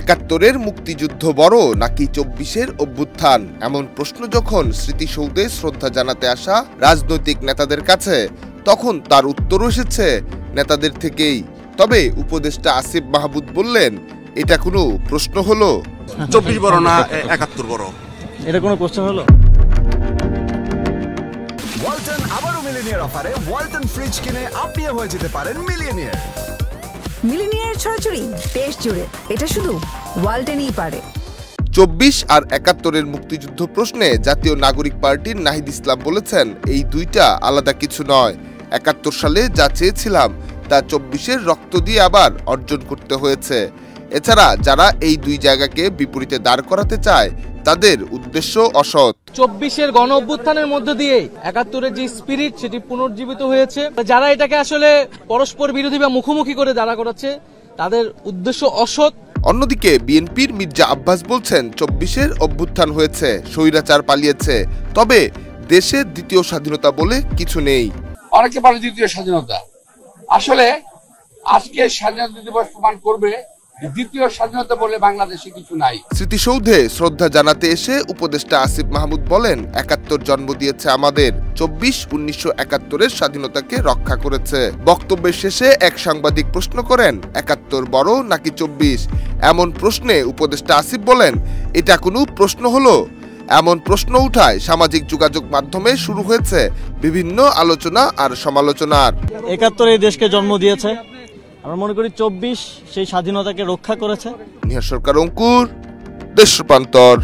৭১-এর মুক্তিযুদ্ধ বড় নাকি ২৪-এর অভ্যুত্থান, এমন প্রশ্ন যখন স্মৃতিসৌধে শ্রদ্ধা জানাতে আসা রাজনৈতিক নেতাদের কাছে, তখন তার উত্তরও এসেছে নেতাদের থেকেই। তবে উপদেষ্টা আসিফ মাহমুদ বললেন, এটা কোনো প্রশ্ন হলো? ২৪ বড় না ৭১ বড়, এটা কোনো কোশ্চেন হলো? ওয়ালটন আবারও মিলিনিয়ার অফারে ওয়ালটন ফ্রিজ কিনে আপনিও হয়ে যেতে পারেন মিলিয়নিয়ার। মিলিনিয়ার ছড়াছড়ি দেশ জুড়ে, এটা শুধু ওয়ালটনই পারে। ২৪ আর ৭১-এর মুক্তিযুদ্ধ প্রশ্নে জাতীয় নাগরিক পার্টির নাহিদ ইসলাম বলেছেন, এই দুইটা আলাদা কিছু নয়। ৭১ সালে যা চেয়েছিলাম তা ২৪-এর রক্ত দিয়ে আবার অর্জন করতে হয়েছে। এছাড়া যারা এই দুই জায়গাকে বিপরীতে দাঁড় করাতে চায় তাদের উদ্দেশ্য অসৎ। ২৪-এর গণ অভ্যুত্থানের মধ্য দিয়ে ৭১-এর যে স্পিরিট সেটি পুনর্জীবিত হয়েছে। যারা এটাকে আসলে পরস্পর বিরোধী বা মুখোমুখি করে দাঁড়া করাচ্ছে তাদের উদ্দেশ্য অসৎ। অন্যদিকে বিএনপির মির্জা আব্বাস বলছেন, ২৪-এর অভ্যুত্থান হয়েছে, স্বৈরাচার পালিয়েছে, তবে দেশের দ্বিতীয় স্বাধীনতা বলে কিছু নেই। অনেকে বলে দ্বিতীয় স্বাধীনতা, আসলে আজকে স্বাধীনতা দিবস প্রমাণ করবে দ্বিতীয় স্বাধীনতা বলে বাংলাদেশে কিছু নাই। স্মৃতিসৌধে শ্রদ্ধা জানাতে এসে উপদেষ্টা আসিফ মাহমুদ বলেন, ৭১ জন্ম দিয়েছে আমাদের, ২৪ ১৯৭১-এর স্বাধীনতাকে রক্ষা করেছে। বক্তব্যের শেষে এক সাংবাদিক প্রশ্ন করেন, ৭১ বড় নাকি ২৪? এমন প্রশ্নে উপদেষ্টা আসিফ বলেন, এটা কোনো প্রশ্ন হলো? এমন প্রশ্ন উঠায় সামাজিক যোগাযোগ মাধ্যমে শুরু হয়েছে বিভিন্ন আলোচনা আর সমালোচনার। ৭১ এই দেশকে জন্ম দিয়েছে, আমরা মনে করি ২৪ সেই স্বাধীনতাকে রক্ষা করেছে। নিহার সরকার, অঙ্কুর, দেশ রূপান্তর।